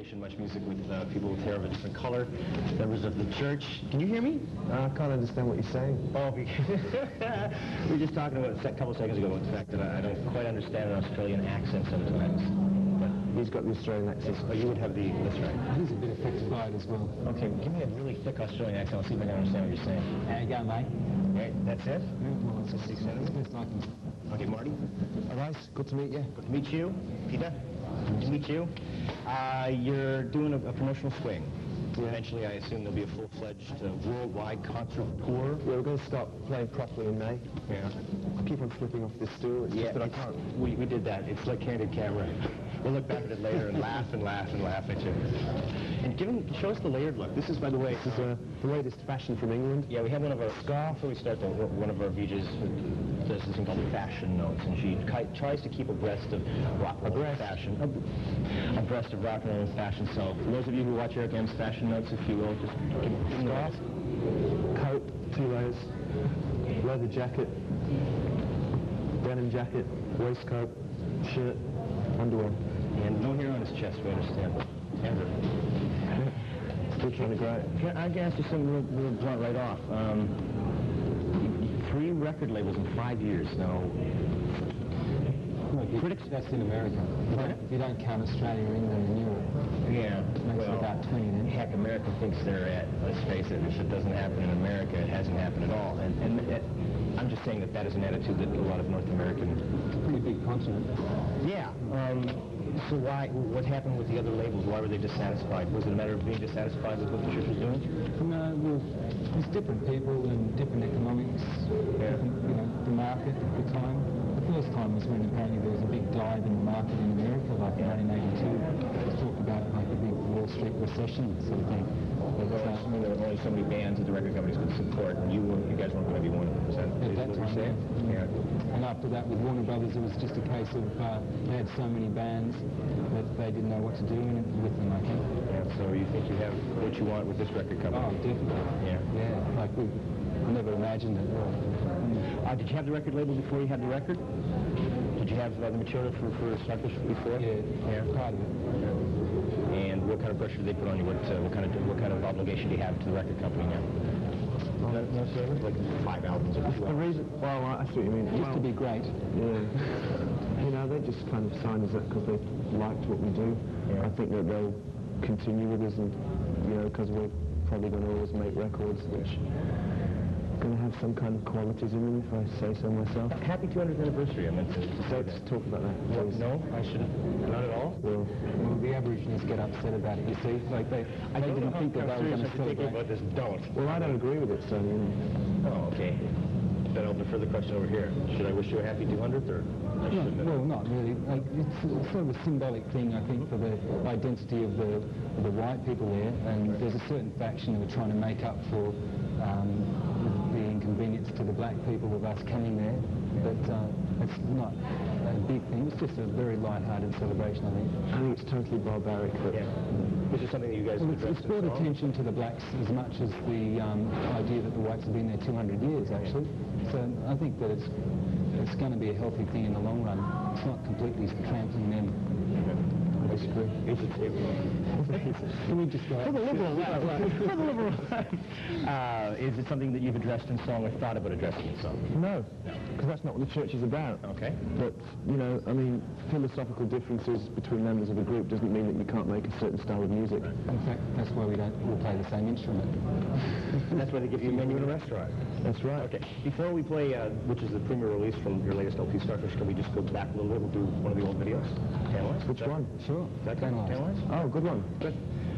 station, MuchMusic, with people with hair of a different color, members of the church. Can you hear me? I can't understand what you're saying. Oh, we were just talking about a couple seconds ago about the fact that I don't quite understand an Australian accent sometimes. But he's got the Australian accent. Oh, you would have the, that's right. He's a bit affected by it as well. Okay, give me a really thick Australian accent. I'll see if I can understand what you're saying. There you go, mate. Right, that's it? Well, it's just like him. Okay, Marty? All right, good to meet you. Good to meet you. Peter? Good to meet you. You're doing a promotional swing. Yeah. Eventually, I assume there'll be a full-fledged worldwide concert tour. Yeah, we're going to start playing properly in May. Yeah. I keep on slipping off this stool. It's just that I can't. We did that. It's like candid camera. We'll look back at it later and laugh and laugh and laugh at you. And show us the layered look. This is, by the way, this is the latest fashion from England. Yeah, we have one of our, before we start, one of our VJs does this thing called fashion notes, and she tries to keep abreast of rock and roll fashion. Abreast of rock and roll fashion. So, for those of you who watch Eric M's fashion notes, if you will, just give them off. Coat, 2 layers, leather jacket, denim jacket, waistcoat, shirt, underwear. And no hair on his chest, we understand. Ever. Still trying to grow it. Yeah, I can ask you something real blunt right off. 3 record labels in 5 years now. Well, critics, that's in America. You don't count Australia, England, and Europe. Yeah. Makes it about 20 then. Heck, America thinks they're at, let's face it, if it doesn't happen in America, it hasn't happened at all. And I'm just saying that is an attitude that a lot of North American... It's a pretty big continent. Yeah. So what happened with the other labels? Why were they dissatisfied? Was it a matter of being dissatisfied with what the church was doing? No, well, there's different people and different economics, different, the market at the time. The first time was when apparently there was a big dive in the market in America, like in 1982. It was talked about like a big Wall Street recession sort of thing. But, there were only so many bands that the record companies could support, and you guys weren't going to be one of them. Is that at that time, yeah. And after that, with Warner Brothers, it was just a case of they had so many bands that they didn't know what to do with them, I think. Yeah, so you think you have what you want with this record company? Oh, definitely. Yeah. Yeah, like we never imagined it. Did you have the record label before you had the record? Did you have the material for Starfish before? Yeah, part of it. Yeah. And what kind of pressure did they put on you? What kind of obligation do you have to the record company now? No service? Like 5 albums or 2 albums? The reason, well, I see what you mean. It used to be great. Yeah. You know, they just kind of signed us up because they liked what we do. Yeah. I think that they'll continue with us, and because we're probably going to always make records which are going to have some kind of qualities in them, if I say so myself. Happy 200th anniversary, I meant to say Let's talk about that. No, I shouldn't. Not at all? Well, the Aborigines get upset about it, you see. Like they didn't think that they were going to celebrate. About this, don't. Well, I don't agree with it, so... Oh, okay. Then I'll defer the question over here. Should I wish you a happy 200th, or? No, well, not really. Like, it's sort of a symbolic thing, I think, for the identity of the white people there, and there's a certain faction that are trying to make up for the inconvenience to the black people of us coming there, but it's not a big thing. It's just a very light-hearted celebration, I think. I think it's totally barbaric. But This is something that you guys have addressed. It's brought attention to the blacks as much as the idea that the whites have been there 200 years, actually. So I think that it's going to be a healthy thing in the long run. It's not completely trampling them. Basically. Can we just go for the liberal for the liberal is it something that you've addressed in song or thought about addressing in song? No, because that's not what the church is about. Okay. But, I mean, philosophical differences between members of a group doesn't mean that you can't make a certain style of music. In fact, that's why we don't all play the same instrument. That's why they give you a menu in a restaurant. That's right. Okay. Before we play, which is the premier release from your latest LP, Starfish, can we just go back a little bit? We'll do one of the old videos. Panelize? Which one? Sure. Is that Panelize? Oh, good one. Good.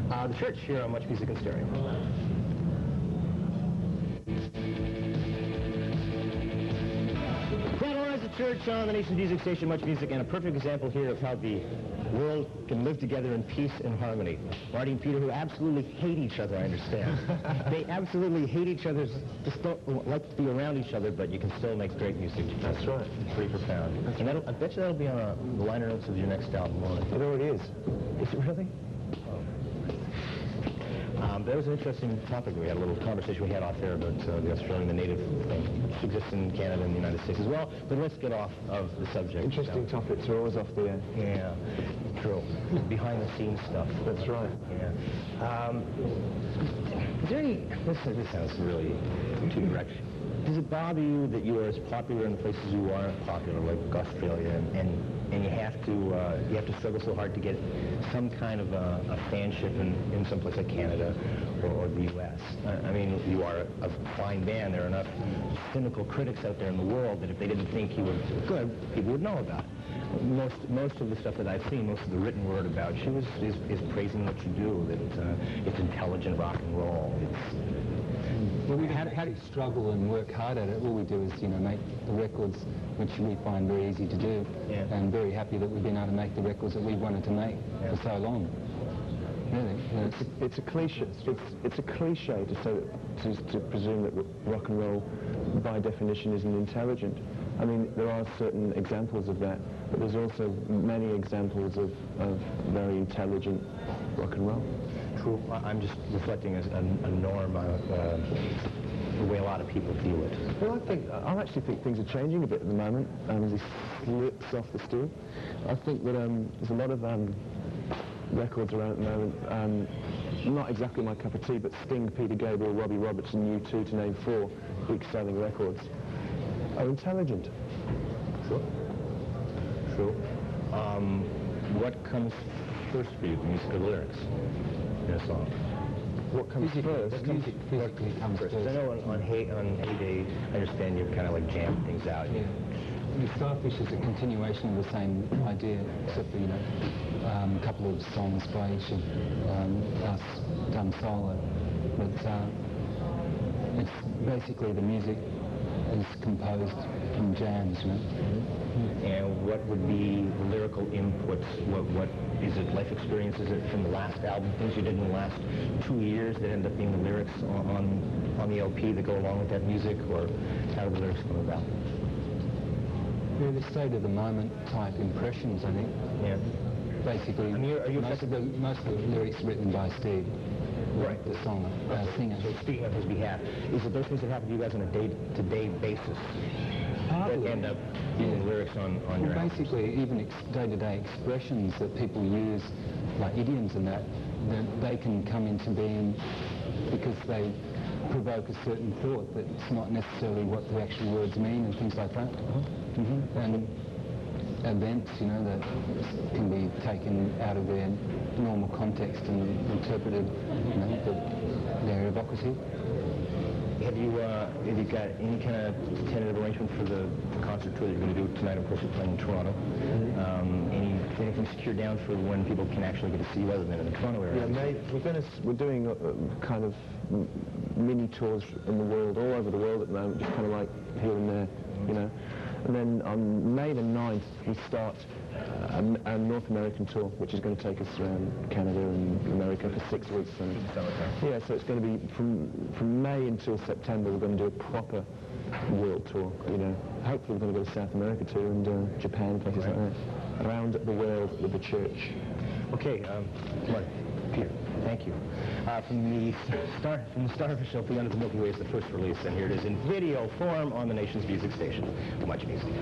The church here on MuchMusic and Stereo. Panelize the church on the nation's music station, MuchMusic, and a perfect example here of how the world can live together in peace and harmony. Marty and Peter, who absolutely hate each other, I understand. They absolutely hate each other, just don't like to be around each other, but you can still make great music. That's right. It's pretty profound. And I bet you that'll be on the liner notes of your next album, won't it? It already is. Is it really? That was an interesting topic. We had a little conversation we had off there about the Australian, the native thing, which exists in Canada and the United States as well. But let's get off of the subject. Interesting topics are always off the air. Yeah, true. Behind-the-scenes stuff. That's right. Yeah. Is there any... This sounds really too direct. Does it bother you that you are as popular in the places you aren't popular, like Australia, and you have to struggle so hard to get some kind of a fanship in some place like Canada or the U.S.? I mean, you are a fine band. There are enough cynical critics out there in the world that if they didn't think you were good, people would know about it. Most of the stuff that I've seen, most of the written word about you is praising what you do, that it's intelligent rock and roll. Well, we had to struggle and work hard at it. All we do is, make the records, which we find very easy to do, and very happy that we've been able to make the records that we wanted to make for so long. Really, it's a cliche. It's a cliche to say to presume that rock and roll, by definition, isn't intelligent. I mean, there are certain examples of that, but there's also many examples of very intelligent rock and roll. True. I'm just reflecting as a norm, the way a lot of people feel it. Well, I actually think things are changing a bit at the moment. As he slips off the stool, I think that there's a lot of records around at the moment. Not exactly my cup of tea, but Sting, Peter Gabriel, Robbie Robertson, U2, to name 4 big-selling records, are intelligent. Sure. Sure. What comes first for you, the music or the lyrics in a song? What comes first? Music physically comes first. I know on Heyday, I understand you kind of like jam things out. Yeah. The Starfish is a continuation of the same idea, except for, a couple of songs by each of us done solo. But it's basically the music is composed from jams, And what would be the lyrical inputs? What is it? Life experience? Is it from the last album? Things you did in the last 2 years that end up being the lyrics on the LP that go along with that music, or how do the lyrics come about? Yeah, the state of the moment type impressions, I think. Yeah. Basically, most of the lyrics written by Steve. Right. The song, singer. So speaking on his behalf, is it those things that happen to you guys on a day-to-day basis that end up being lyrics on your album? Basically, even day-to-day expressions that people use, like idioms and that, they can come into being because they provoke a certain thought that's not necessarily what the actual words mean and things like that. And events, that can be taken out of their normal context and interpreted, their evocative. Have you got any kind of tentative arrangement for the concert tour that you're going to do tonight? Of course, you're playing in Toronto. Anything secured down for when people can actually get to see you other than in the Toronto area? Yeah, we're doing kind of mini tours in the world, all over the world at the moment, just kind of like here and there, And then on May the 9th, we start a North American tour, which is going to take us around Canada and America for 6 weeks. And yeah, so it's going to be from May until September. We're going to do a proper world tour. Hopefully we're going to go to South America too, and Japan, places like that. Around the world with the church. Okay, Marty, Peter, thank you. From the Starfish LP Under the Milky Way is the first release, and here it is in video form on the nation's music station, MuchMusic.